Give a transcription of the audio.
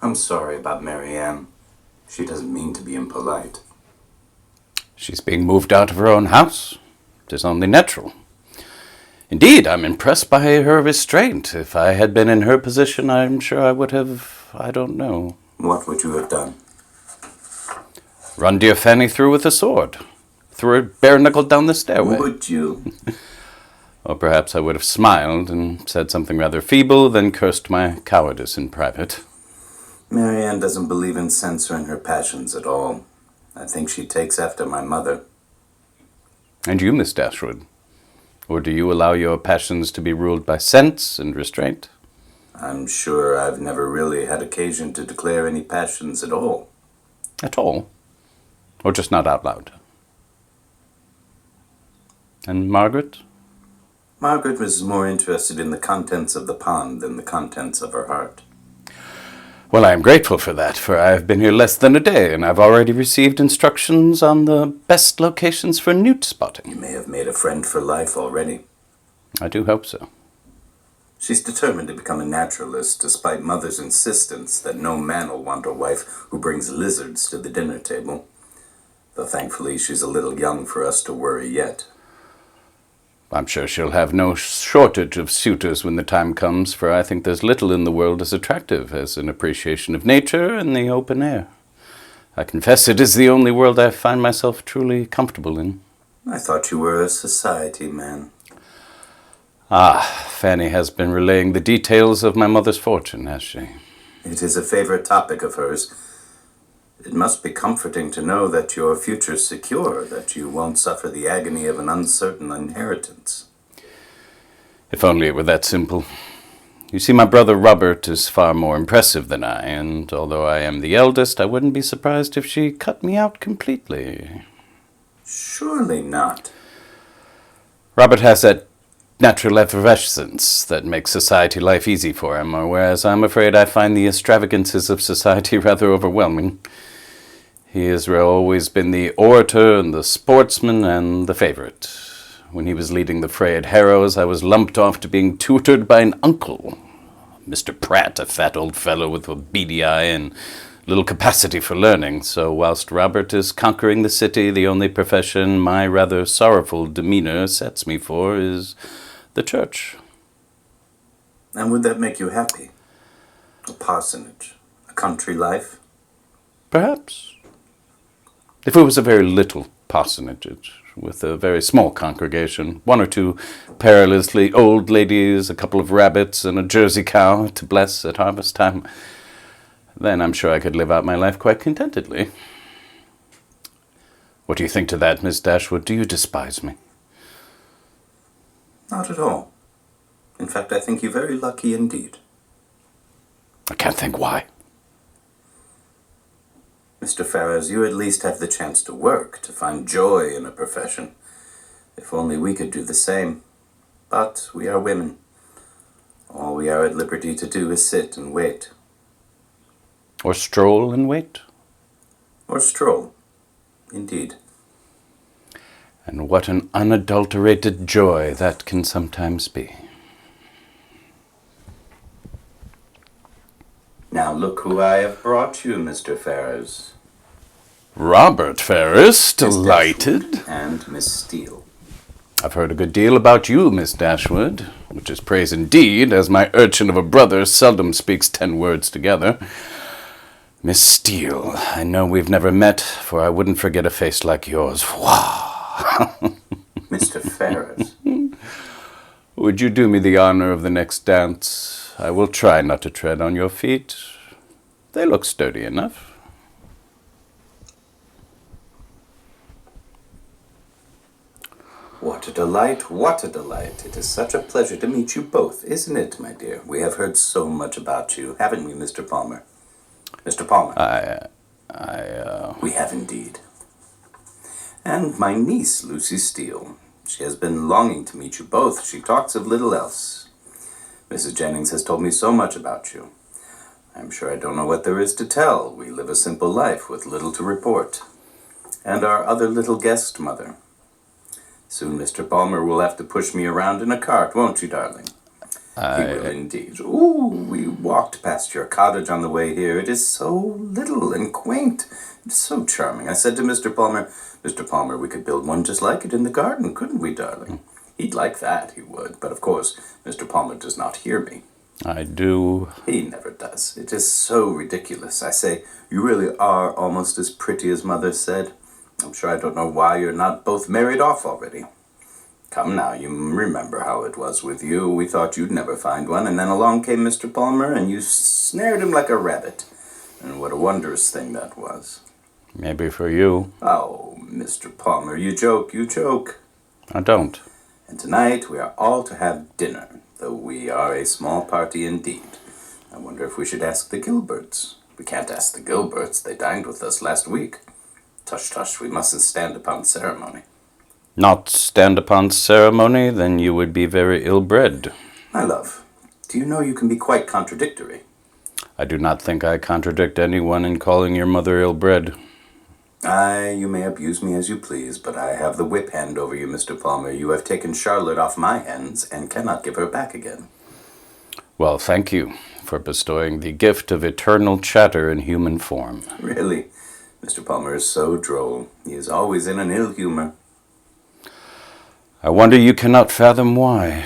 I'm sorry about Marianne. She doesn't mean to be impolite. She's being moved out of her own house. 'Tis only natural. Indeed, I'm impressed by her restraint. If I had been in her position, I'm sure I would have, I don't know. What would you have done? Run dear Fanny through with a sword. Threw her bare-knuckled down the stairway. Would you? Or perhaps I would have smiled and said something rather feeble, then cursed my cowardice in private. Marianne doesn't believe in censoring her passions at all. I think she takes after my mother. And you, Miss Dashwood? Or do you allow your passions to be ruled by sense and restraint? I'm sure I've never really had occasion to declare any passions at all. At all? Or just not out loud? And Margaret? Margaret was more interested in the contents of the pond than the contents of her heart. Well, I am grateful for that, for I have been here less than a day, and I've already received instructions on the best locations for newt spotting. You may have made a friend for life already. I do hope so. She's determined to become a naturalist, despite Mother's insistence that no man will want a wife who brings lizards to the dinner table. Though thankfully she's a little young for us to worry yet. I'm sure she'll have no shortage of suitors when the time comes, for I think there's little in the world as attractive as an appreciation of nature and the open air. I confess it is the only world I find myself truly comfortable in. I thought you were a society man. Ah, Fanny has been relaying the details of my mother's fortune, has she? It is a favorite topic of hers. It must be comforting to know that your future's secure, that you won't suffer the agony of an uncertain inheritance. If only it were that simple. You see, my brother Robert is far more impressive than I, and although I am the eldest, I wouldn't be surprised if she cut me out completely. Surely not. Robert has that natural effervescence that makes society life easy for him, whereas I'm afraid I find the extravagances of society rather overwhelming. He has always been the orator and the sportsman and the favorite. When he was leading the fray at Harrow's, I was lumped off to being tutored by an uncle, Mr. Pratt, a fat old fellow with a beady eye and little capacity for learning. So whilst Robert is conquering the city, the only profession my rather sorrowful demeanor sets me for is the church. And would that make you happy? A parsonage? A country life? Perhaps. If it was a very little parsonage, with a very small congregation, one or two perilously old ladies, a couple of rabbits, and a Jersey cow to bless at harvest time, then I'm sure I could live out my life quite contentedly. What do you think to that, Miss Dashwood? Do you despise me? Not at all. In fact, I think you very lucky indeed. I can't think why. Mr. Ferrars, you at least have the chance to work, to find joy in a profession. If only we could do the same. But we are women. All we are at liberty to do is sit and wait. Or stroll and wait. Or stroll. Indeed. And what an unadulterated joy that can sometimes be. Now look who I have brought you, Mr. Ferrars. Robert Ferrars, Miss delighted. Dashwood and Miss Steele. I've heard a good deal about you, Miss Dashwood, which is praise indeed, as my urchin of a brother seldom speaks 10 words together. Miss Steele, I know we've never met, for I wouldn't forget a face like yours. Mr. Ferrars. Would you do me the honor of the next dance? I will try not to tread on your feet. They look sturdy enough. What a delight, what a delight. It is such a pleasure to meet you both, isn't it, my dear? We have heard so much about you, haven't we, Mr. Palmer? Mr. Palmer. We have indeed. And my niece, Lucy Steele. She has been longing to meet you both. She talks of little else. Mrs. Jennings has told me so much about you. I'm sure I don't know what there is to tell. We live a simple life with little to report. And our other little guest, Mother. Soon Mr. Palmer will have to push me around in a cart, won't you, darling? He will indeed. Ooh, we walked past your cottage on the way here. It is so little and quaint. It is so charming. I said to Mr. Palmer, we could build one just like it in the garden, couldn't we, darling? He'd like that, he would. But of course, Mr. Palmer does not hear me. I do. He never does. It is so ridiculous. I say, you really are almost as pretty as Mother said. I'm sure I don't know why you're not both married off already. Come now, you remember how it was with you. We thought you'd never find one, and then along came Mr. Palmer, and you snared him like a rabbit. And what a wondrous thing that was. Maybe for you. Oh, Mr. Palmer, you joke, you joke. I don't. And tonight we are all to have dinner, though we are a small party indeed. I wonder if we should ask the Gilberts. We can't ask the Gilberts. They dined with us last week. Tush, tush, we mustn't stand upon ceremony. Not stand upon ceremony, then you would be very ill-bred. My love, do you know you can be quite contradictory? I do not think I contradict anyone in calling your mother ill-bred. Aye, you may abuse me as you please, but I have the whip hand over you, Mr. Palmer. You have taken Charlotte off my hands and cannot give her back again. Well, thank you for bestowing the gift of eternal chatter in human form. Really, Mr. Palmer is so droll. He is always in an ill humor. I wonder you cannot fathom why.